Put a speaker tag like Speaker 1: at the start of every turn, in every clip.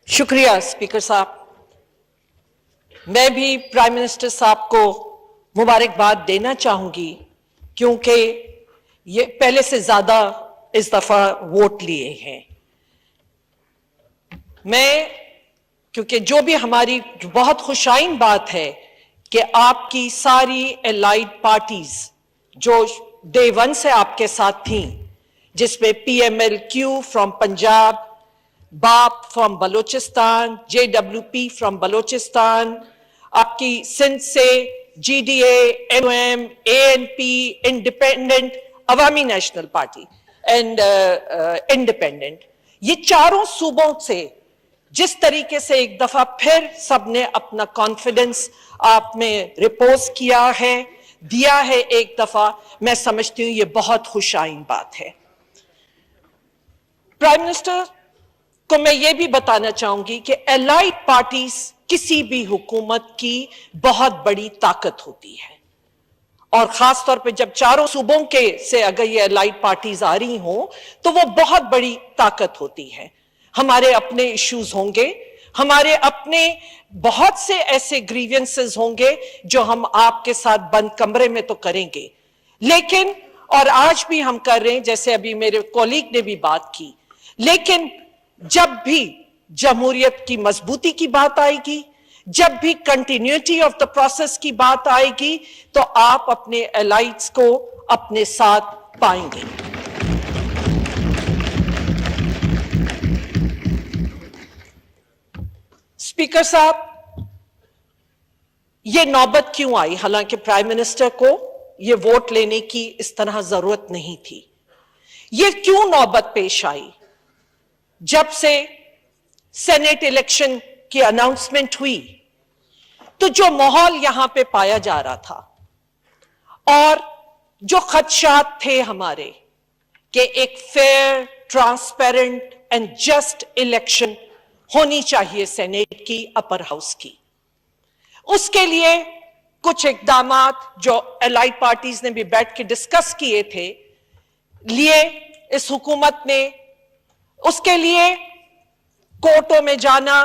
Speaker 1: शुक्रिया स्पीकर साहब। मैं भी प्राइम मिनिस्टर साहब को मुबारकबाद देना चाहूंगी क्योंकि ये पहले से ज्यादा इस दफा वोट लिए हैं। क्योंकि जो भी हमारी बहुत खुशाइन बात है कि आपकी सारी एलाइड पार्टीज जो डे वन से आपके साथ थीं, जिसमें PMLQ फ्रॉम पंजाब, बाप from Balochistan, JWP from Balochistan, आपकी सिंध से GDA, MOM, ANP, independent, Awami national party and independent, ये चारों सूबों से जिस तरीके से एक दफा फिर सबने अपना कॉन्फिडेंस आप में रिपोज किया है, दिया है एक दफा, मैं समझती हूं ये बहुत खुशाइन बात है। प्राइम मिनिस्टर को मैं ये भी बताना चाहूंगी कि एलाइड पार्टीज किसी भी हुकूमत की बहुत बड़ी ताकत होती है, और खास तौर पे जब चारों सूबों के से अगर ये एलाइड पार्टीज आ रही हों तो वो बहुत बड़ी ताकत होती है। हमारे अपने इश्यूज होंगे, हमारे अपने बहुत से ऐसे ग्रीवियंसेस होंगे जो हम आपके साथ बंद कमरे में तो करेंगे, लेकिन और आज भी हम कर रहे हैं, जैसे अभी मेरे कॉलीग ने भी बात की, लेकिन जब भी जमहूरियत की मजबूती की बात आएगी, जब भी कंटिन्यूटी ऑफ द प्रोसेस की बात आएगी, तो आप अपने एलाइड्स को अपने साथ पाएंगे। स्पीकर साहब, ये नौबत क्यों आई? हालांकि प्राइम मिनिस्टर को ये वोट लेने की इस तरह जरूरत नहीं थी। ये क्यों नौबत पेश आई? जब से सेनेट इलेक्शन की अनाउंसमेंट हुई तो जो माहौल यहां पे पाया जा रहा था और जो खदशात थे हमारे कि एक fair, transparent and just election होनी चाहिए सेनेट की, अपर हाउस की, उसके लिए कुछ इकदामात जो एलाइड पार्टीज ने भी बैठ के डिस्कस किए थे, लिए इस हुकूमत ने, उसके लिए कोर्टों में जाना,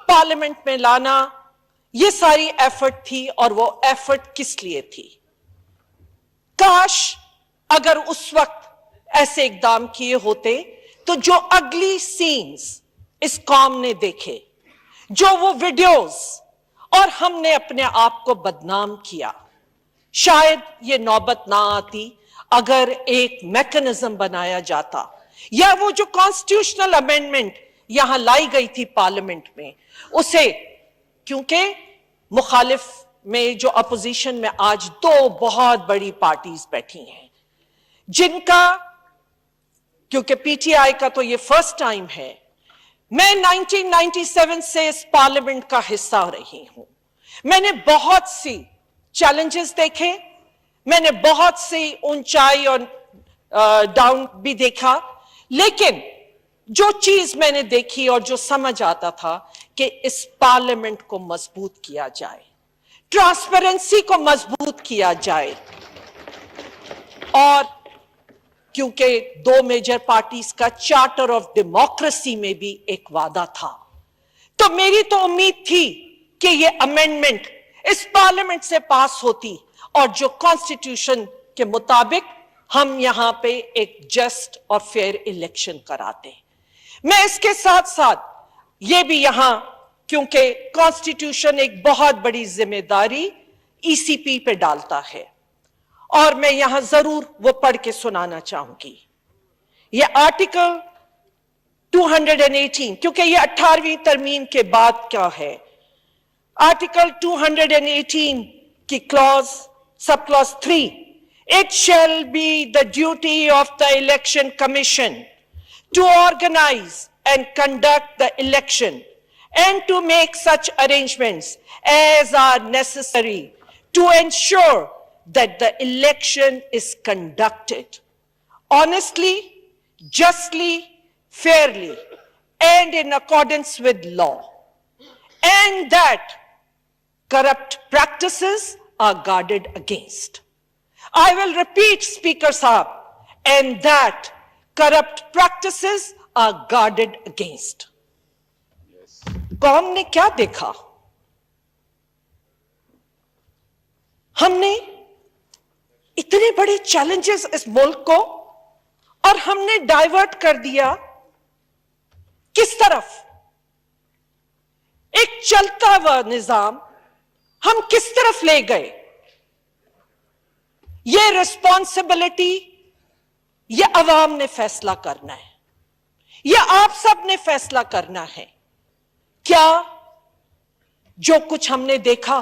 Speaker 1: पार्लियामेंट में लाना, ये सारी एफर्ट थी। और वो एफर्ट किस लिए थी? काश अगर उस वक्त ऐसे इकदाम किए होते तो जो अगली सीन्स इस कौम ने देखे, जो वो वीडियोस, और हमने अपने आप को बदनाम किया, शायद ये नौबत ना आती अगर एक मैकेनिज्म बनाया जाता, या वो जो कॉन्स्टिट्यूशनल अमेंडमेंट यहां लाई गई थी पार्लियामेंट में, उसे, क्योंकि मुखालिफ में जो अपोजिशन में आज दो बहुत बड़ी पार्टीज बैठी हैं, जिनका, क्योंकि PTI का तो ये फर्स्ट टाइम है, मैं 1997 से इस पार्लियामेंट का हिस्सा रही हूं। मैंने बहुत सी चैलेंजेस देखे, मैंने बहुत सी ऊंचाई और डाउन भी देखा, लेकिन जो चीज मैंने देखी और जो समझ आता था कि इस पार्लियामेंट को मजबूत किया जाए, ट्रांसपेरेंसी को मजबूत किया जाए, और क्योंकि दो मेजर पार्टीज का चार्टर ऑफ डेमोक्रेसी में भी एक वादा था, तो मेरी तो उम्मीद थी कि ये अमेंडमेंट इस पार्लियामेंट से पास होती और जो कॉन्स्टिट्यूशन के मुताबिक हम यहां पे एक जस्ट और फेयर इलेक्शन कराते। मैं इसके साथ साथ ये भी यहां, क्योंकि कॉन्स्टिट्यूशन एक बहुत बड़ी जिम्मेदारी ECP पे डालता है, और मैं यहां जरूर वो पढ़ के सुनाना चाहूंगी। ये आर्टिकल 218, क्योंकि ये 18वीं तरमीम के बाद क्या है, आर्टिकल 218 की clause, sub clause 3, it shall be the duty of the election commission to organize and conduct the election and to make such arrangements as are necessary to ensure that the election is conducted honestly, justly, fairly, and in accordance with law, and that corrupt practices are guarded against. I will repeat, Speaker Sahab, and that corrupt practices are guarded against. قوم نے کیا دیکھا؟ ہم نے اتنے بڑے challenges اس ملک کو، اور ہم نے ڈائیورٹ کر دیا کس طرف؟ ایک چلتا ہوا نظام ہم کس طرف لے گئے؟ یہ ریسپانسبلٹی یہ عوام نے فیصلہ کرنا ہے، یہ آپ سب نے فیصلہ کرنا ہے۔ کیا جو کچھ ہم نے دیکھا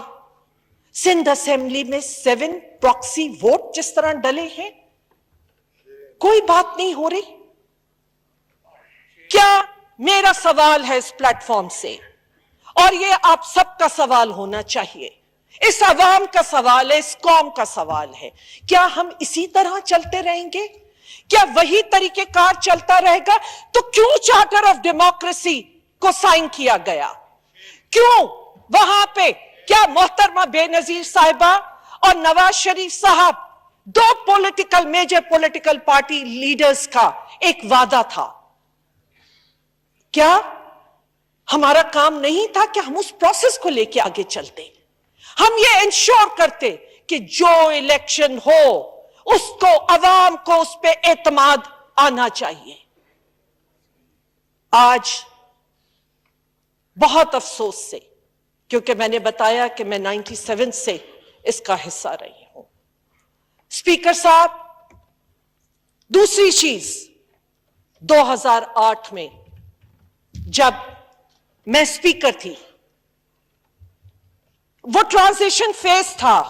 Speaker 1: سندھ اسمبلی میں 7 پراکسی ووٹ جس طرح ڈلے ہیں، کوئی بات نہیں ہو رہی؟ کیا میرا سوال ہے اس پلیٹ فارم سے، اور یہ آپ سب کا سوال ہونا چاہیے، اس عوام کا سوال ہے، اس قوم کا سوال ہے، کیا ہم اسی طرح چلتے رہیں گے؟ کیا وہی طریقہ کار چلتا رہے گا؟ تو کیوں چارٹر آف ڈیموکریسی کو سائن کیا گیا؟ کیوں وہاں پہ کیا محترمہ بے نظیر صاحبہ اور نواز شریف صاحب، 2 میجر پولیٹیکل پارٹی لیڈرز کا ایک وعدہ تھا، کیا ہمارا کام نہیں تھا کہ ہم اس پروسیس کو لے کے آگے چلتے؟ ہم یہ انشور کرتے کہ جو الیکشن ہو اس کو عوام کو اس پہ اعتماد آنا چاہیے۔ آج بہت افسوس سے، کیونکہ میں نے بتایا کہ میں 97 سے اس کا حصہ رہی ہوں۔ اسپیکر صاحب، دوسری چیز، 2008 میں جب میں اسپیکر تھی، وہ ٹرانزیشن فیز تھا،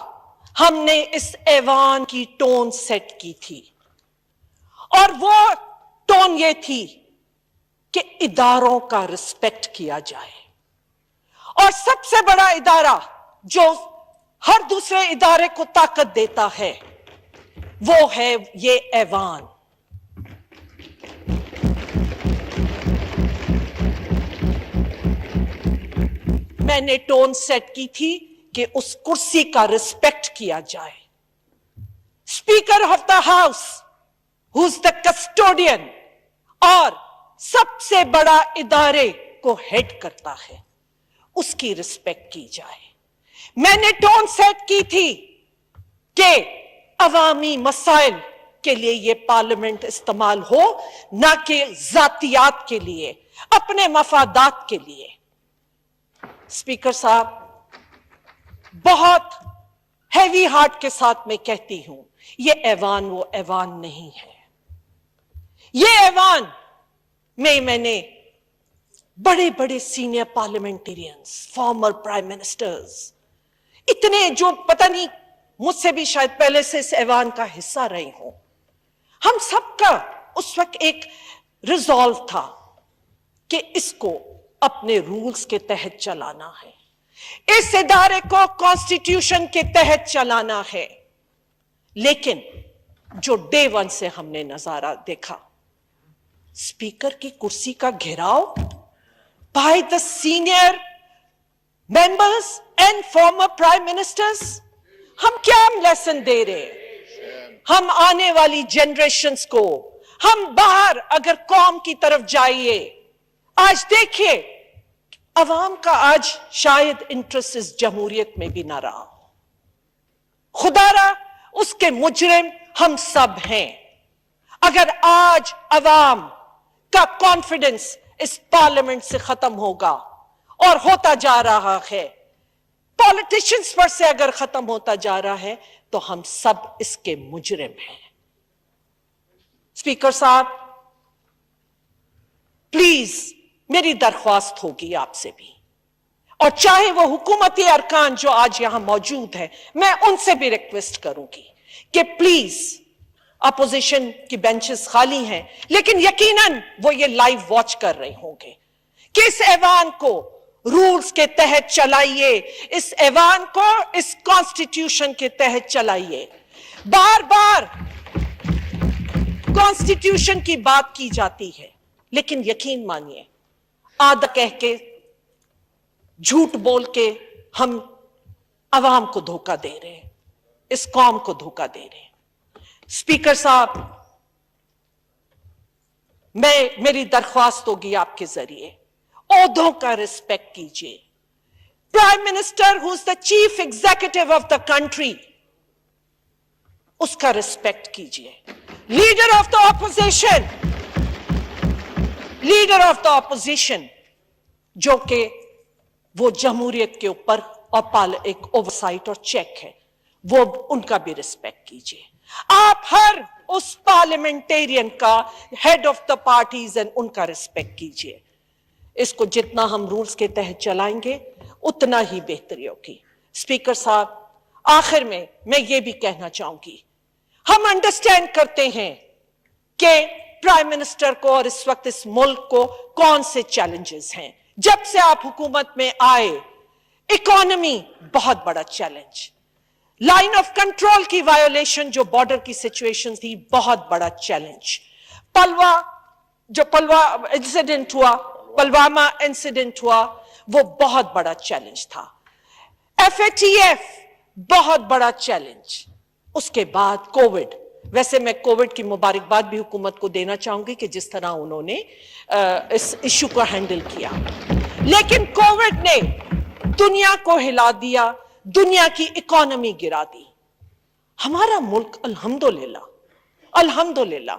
Speaker 1: ہم نے اس ایوان کی ٹون سیٹ کی تھی، اور وہ ٹون یہ تھی کہ اداروں کا رسپیکٹ کیا جائے، اور سب سے بڑا ادارہ جو ہر دوسرے ادارے کو طاقت دیتا ہے وہ ہے یہ ایوان۔ میں نے ٹون سیٹ کی تھی کہ اس کرسی کا رسپیکٹ کیا جائے۔ Speaker of the house who is the custodian اور سب سے بڑا ادارے کو ہیڈ کرتا ہے، اس کی رسپیکٹ کی جائے۔ میں نے ٹون سیٹ کی تھی کہ عوامی مسائل کے لیے یہ پارلیمنٹ استعمال ہو، نہ کہ ذاتیات کے لیے، اپنے مفادات کے لیے۔ اسپیکر صاحب، بہت ہیوی ہارٹ کے ساتھ میں کہتی ہوں، یہ ایوان وہ ایوان نہیں ہے۔ یہ ایوان میں نے بڑے بڑے senior parliamentarians, former prime ministers, اتنے جو پتہ نہیں مجھ سے بھی شاید پہلے سے اس ایوان کا حصہ رہے ہوں، ہم سب کا اس وقت ایک ریزالو تھا کہ اس کو اپنے رولز کے تحت چلانا ہے، اس ادارے کو کانسٹیٹیوشن کے تحت چلانا ہے۔ لیکن جو ڈے 1 سے ہم نے نظارہ دیکھا، اسپیکر کی کرسی کا گھیراؤ by the senior members and former prime ministers، ہم کیا لیسن دے رہے ہیں ہم آنے والی جنریشنز کو؟ ہم باہر اگر قوم کی طرف جائیے، آج دیکھیے عوام کا آج شاید انٹرسٹ اس جمہوریت میں بھی نہ رہا ہو، خدا را اس کے مجرم ہم سب ہیں۔ اگر آج عوام کا کانفیڈنس اس پارلیمنٹ سے ختم ہوگا، اور ہوتا جا رہا ہے، پولیٹیشنز پر سے اگر ختم ہوتا جا رہا ہے، تو ہم سب اس کے مجرم ہیں۔ اسپیکر صاحب، پلیز میری درخواست ہوگی آپ سے بھی، اور چاہے وہ حکومتی ارکان جو آج یہاں موجود ہیں، میں ان سے بھی ریکویسٹ کروں گی کہ پلیز، اپوزیشن کی بینچز خالی ہیں لیکن یقیناً وہ یہ لائیو واچ کر رہے ہوں گے، کہ اس ایوان کو رولز کے تحت چلائیے، اس ایوان کو اس کانسٹیٹیوشن کے تحت چلائیے۔ بار بار کانسٹیٹیوشن کی بات کی جاتی ہے، لیکن یقین مانیے، آدھا کہہ کے، جھوٹ بول کے ہم عوام کو دھوکہ دے رہے ہیں، اس قوم کو دھوکہ دے رہے ہیں۔ اسپیکر صاحب، میری درخواست ہوگی آپ کے ذریعے، ओहदों का रिस्पेक्ट कीजिए। Prime minister who is the chief executive of the country, उसका रिस्पेक्ट कीजिए। Leader of the opposition, leader of the opposition, जो कि वो जमहूरियत के ऊपर और एक ओवरसाइट और चेक है, वो उनका भी रिस्पेक्ट कीजिए। आप हर उस पार्लियामेंटेरियन का, head of the parties and उनका रिस्पेक्ट कीजिए। इसको जितना हम रूल्स के तहत चलाएंगे उतना ही बेहतरी होगी। स्पीकर साहब, आखिर में मैं ये भी कहना चाहूंगी, हम अंडरस्टैंड करते हैं कि प्राइम मिनिस्टर को और इस वक्त इस मुल्क को कौन से चैलेंजेस हैं। जब से आप हुकूमत में आए, इकोनॉमी बहुत बड़ा चैलेंज, लाइन ऑफ कंट्रोल की वायोलेशन, जो बॉर्डर की सिचुएशन थी, बहुत बड़ा चैलेंज, पुलवामा इंसिडेंट हुआ, वो बहुत बड़ा चैलेंज था, FATF बहुत बड़ा चैलेंज, उसके बाद कोविड। वैसे मैं कोविड की मुबारकबाद भी हुकूमत को देना चाहूंगी कि जिस तरह उन्होंने इस इशू को हैंडल किया, लेकिन कोविड ने दुनिया को हिला दिया, दुनिया की इकोनॉमी गिरा दी। हमारा मुल्क अल्हम्दुलिल्लाह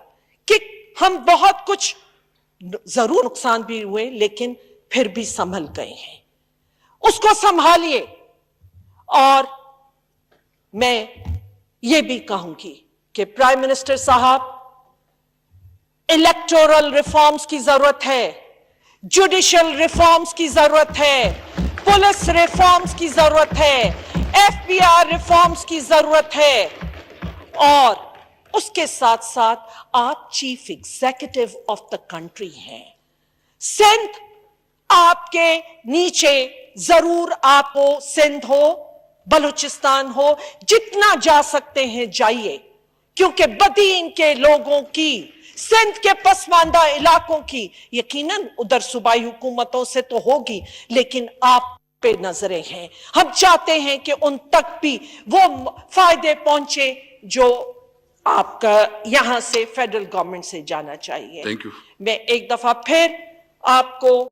Speaker 1: कि हम बहुत कुछ, जरूर नुकसान भी हुए, लेकिन फिर भी संभल गए हैं। उसको संभालिए। और मैं ये भी कहूंगी कि प्राइम मिनिस्टर साहब, इलेक्टोरल रिफॉर्म्स की जरूरत है, जुडिशियल रिफॉर्म्स की जरूरत है, पुलिस रिफॉर्म्स की जरूरत है, FBI रिफॉर्म्स की जरूरत है, और उसके साथ साथ आप chief executive of the country हैं। सिंध आपके नीचे, जरूर आप हो, सिंध हो, बलूचिस्तान हो, जितना जा सकते हैं जाइए, क्योंकि बदीन के लोगों की, सिंध के पसमानदा इलाकों की, यकीनन उधर सूबाई हुकूमतों से तो होगी, लेकिन आप पे नजरें हैं। हम चाहते हैं कि उन तक भी वो फायदे पहुंचे जो आपका यहां से फेडरल गवर्नमेंट से जाना चाहिए।
Speaker 2: Thank you.
Speaker 1: मैं एक दफा फिर आपको